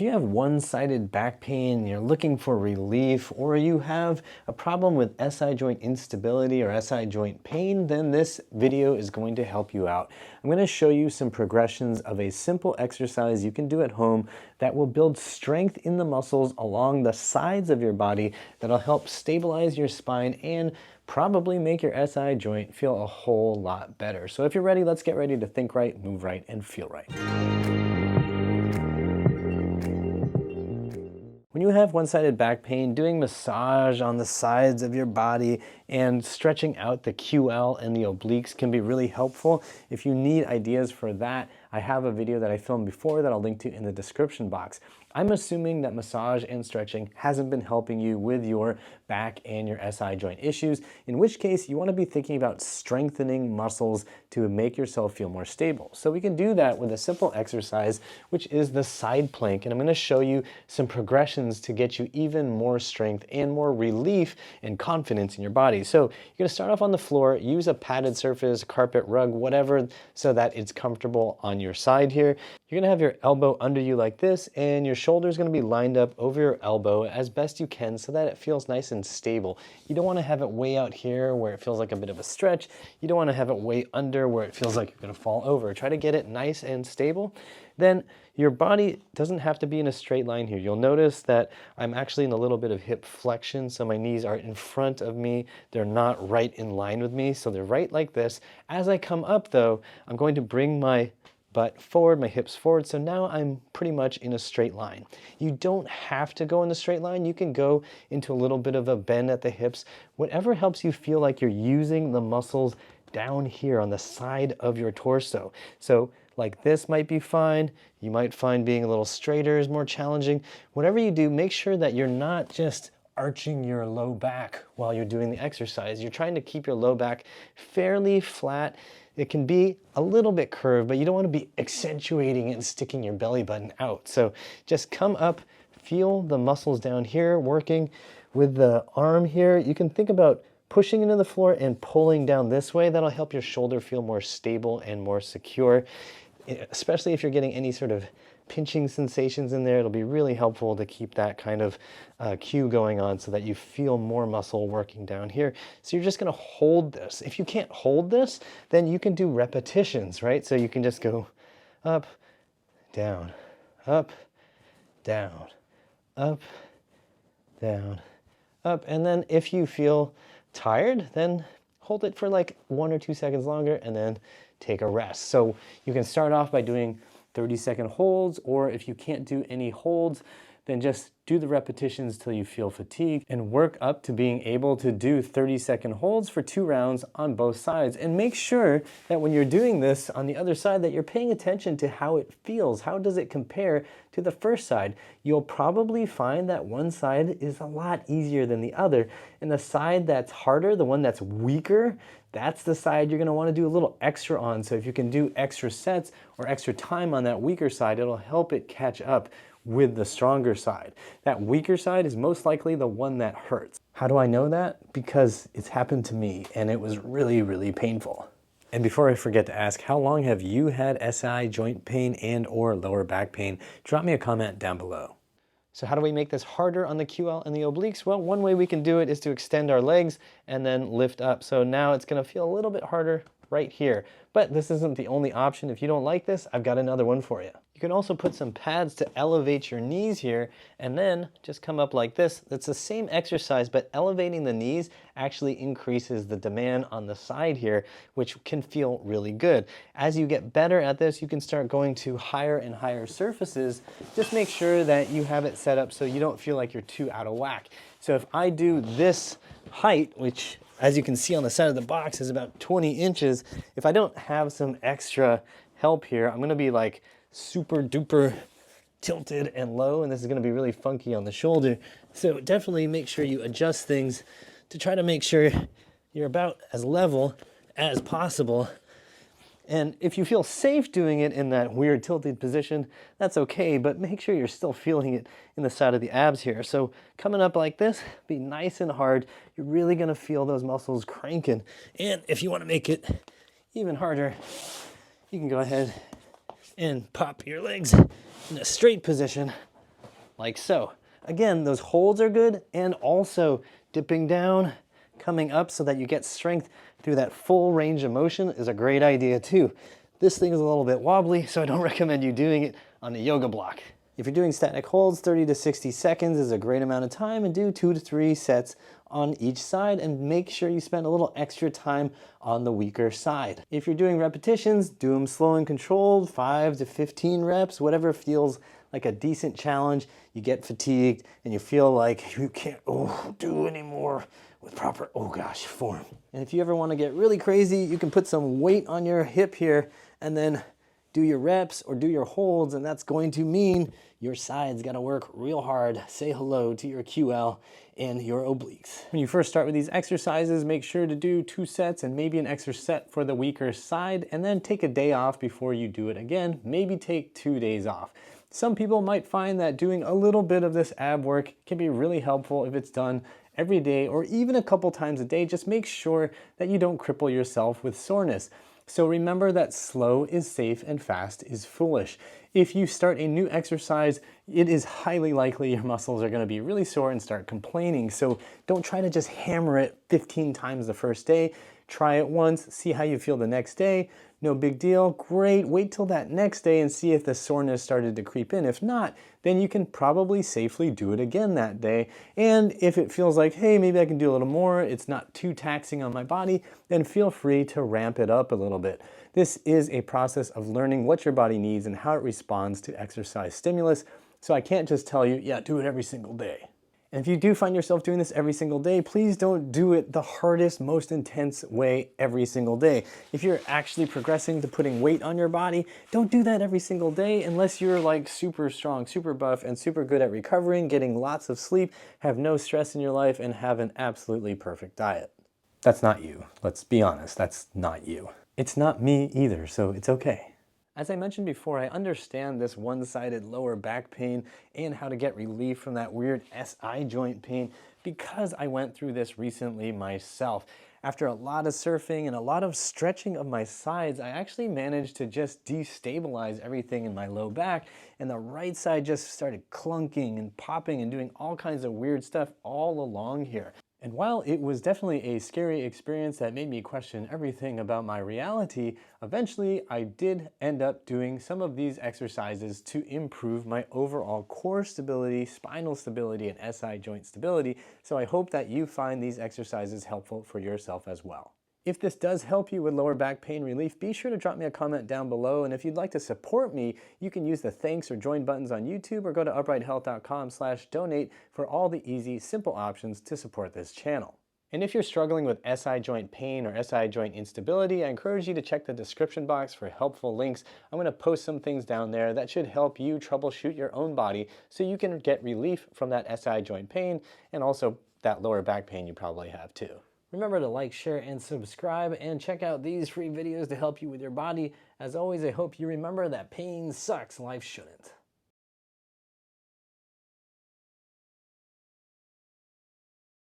If you have one-sided back pain, you're looking for relief, or you have a problem with SI joint instability or SI joint pain, then this video is going to help you out. I'm going to show you some progressions of a simple exercise you can do at home that will build strength in the muscles along the sides of your body that'll help stabilize your spine and probably make your SI joint feel a whole lot better. So if you're ready, let's get ready to think right, move right, and feel right. When you have one-sided back pain, doing massage on the sides of your body and stretching out the QL and the obliques can be really helpful. If you need ideas for that, I have a video that I filmed before that I'll link to in the description box. I'm assuming that massage and stretching hasn't been helping you with your back and your SI joint issues, in which case you want to be thinking about strengthening muscles to make yourself feel more stable. So we can do that with a simple exercise, which is the side plank, and I'm going to show you some progressions to get you even more strength and more relief and confidence in your body. So you're going to start off on the floor, use a padded surface, carpet, rug, whatever, so that it's comfortable on your side here. You're going to have your elbow under you like this, and your shoulder is going to be lined up over your elbow as best you can so that it feels nice and stable. You don't want to have it way out here where it feels like a bit of a stretch. You don't want to have it way under where it feels like you're going to fall over. Try to get it nice and stable. Then your body doesn't have to be in a straight line here. You'll notice that I'm actually in a little bit of hip flexion, so my knees are in front of me. They're not right in line with me, so they're right like this. As I come up though, I'm going to bring my butt forward, my hips forward, so now I'm pretty much in a straight line. You don't have to go in the straight line. You can go into a little bit of a bend at the hips. Whatever helps you feel like you're using the muscles down here on the side of your torso. So like this might be fine. You might find being a little straighter is more challenging. Whatever you do, make sure that you're not just arching your low back while you're doing the exercise. You're trying to keep your low back fairly flat. It can be a little bit curved, but you don't want to be accentuating and sticking your belly button out. So just come up, feel the muscles down here working with the arm here. You can think about pushing into the floor and pulling down this way. That'll help your shoulder feel more stable and more secure, especially if you're getting any sort of pinching sensations in there. It'll be really helpful to keep that kind of cue going on so that you feel more muscle working down here. So you're just going to hold this. If you can't hold this, then you can do repetitions, right? So you can just go up, down, up, down, up, down, up. And then if you feel tired, then hold it for like 1 or 2 seconds longer and then take a rest. So you can start off by doing 30-second holds, or if you can't do any holds, then just do the repetitions till you feel fatigued and work up to being able to do 30-second holds for 2 rounds on both sides. And make sure that when you're doing this on the other side that you're paying attention to how it feels. How does it compare to the first side? You'll probably find that one side is a lot easier than the other. And the side that's harder, the one that's weaker, that's the side you're going to want to do a little extra on. So if you can do extra sets or extra time on that weaker side, it'll help it catch up with the stronger side. That weaker side is most likely the one that hurts. How do I know that? Because it's happened to me and it was really, really painful. And before I forget to ask, how long have you had SI joint pain and or lower back pain? Drop me a comment down below. So how do we make this harder on the QL and the obliques? Well, one way we can do it is to extend our legs and then lift up. So now it's going to feel a little bit harder right here. But this isn't the only option. If you don't like this, I've got another one for you. You can also put some pads to elevate your knees here and then just come up like this. It's the same exercise, but elevating the knees actually increases the demand on the side here, which can feel really good. As you get better at this, you can start going to higher and higher surfaces. Just make sure that you have it set up so you don't feel like you're too out of whack. So if I do this height, which as you can see on the side of the box is about 20 inches, if I don't have some extra help here, I'm gonna be like super duper tilted and low, and this is gonna be really funky on the shoulder. So definitely make sure you adjust things to try to make sure you're about as level as possible. And if you feel safe doing it in that weird tilted position, that's okay, but make sure you're still feeling it in the side of the abs here. So coming up like this, be nice and hard. You're really gonna feel those muscles cranking. And if you wanna make it even harder, you can go ahead and pop your legs in a straight position like so. Again, those holds are good, and also dipping down, coming up so that you get strength through that full range of motion is a great idea too. This thing is a little bit wobbly, so I don't recommend you doing it on a yoga block. If you're doing static holds, 30 to 60 seconds is a great amount of time, and do 2 to 3 sets on each side, and make sure you spend a little extra time on the weaker side. If you're doing repetitions, do them slow and controlled, 5 to 15 reps, whatever feels like a decent challenge. You get fatigued and you feel like you can't do anymore with proper, form. And if you ever want to get really crazy, you can put some weight on your hip here and then do your reps or do your holds, and that's going to mean your sides got to work real hard. Say hello to your QL and your obliques. When you first start with these exercises, make sure to do 2 sets and maybe an extra set for the weaker side, and then take a day off before you do it again. Maybe take 2 days off. Some people might find that doing a little bit of this ab work can be really helpful if it's done every day or even a couple times a day. Just make sure that you don't cripple yourself with soreness. So remember that slow is safe and fast is foolish. If you start a new exercise, it is highly likely your muscles are going to be really sore and start complaining. So don't try to just hammer it 15 times the first day. Try it once, see how you feel the next day. No big deal, great. Wait till that next day and see if the soreness started to creep in. If not, then you can probably safely do it again that day. And if it feels like, hey, maybe I can do a little more, it's not too taxing on my body, then feel free to ramp it up a little bit. This is a process of learning what your body needs and how it responds to exercise stimulus. So I can't just tell you, yeah, do it every single day. And if you do find yourself doing this every single day, please don't do it the hardest, most intense way every single day. If you're actually progressing to putting weight on your body, don't do that every single day unless you're like super strong, super buff, and super good at recovering, getting lots of sleep, have no stress in your life, and have an absolutely perfect diet. That's not you. Let's be honest, that's not you. It's not me either, so it's okay. As I mentioned before, I understand this one-sided lower back pain and how to get relief from that weird SI joint pain because I went through this recently myself. After a lot of surfing and a lot of stretching of my sides, I actually managed to just destabilize everything in my low back, and the right side just started clunking and popping and doing all kinds of weird stuff all along here. And while it was definitely a scary experience that made me question everything about my reality, eventually I did end up doing some of these exercises to improve my overall core stability, spinal stability, and SI joint stability. So I hope that you find these exercises helpful for yourself as well. If this does help you with lower back pain relief, be sure to drop me a comment down below. And if you'd like to support me, you can use the thanks or join buttons on YouTube or go to uprighthealth.com/donate for all the easy, simple options to support this channel. And if you're struggling with SI joint pain or SI joint instability, I encourage you to check the description box for helpful links. I'm going to post some things down there that should help you troubleshoot your own body so you can get relief from that SI joint pain and also that lower back pain you probably have too. Remember to like, share, and subscribe, and check out these free videos to help you with your body. As always, I hope you remember that pain sucks, life shouldn't.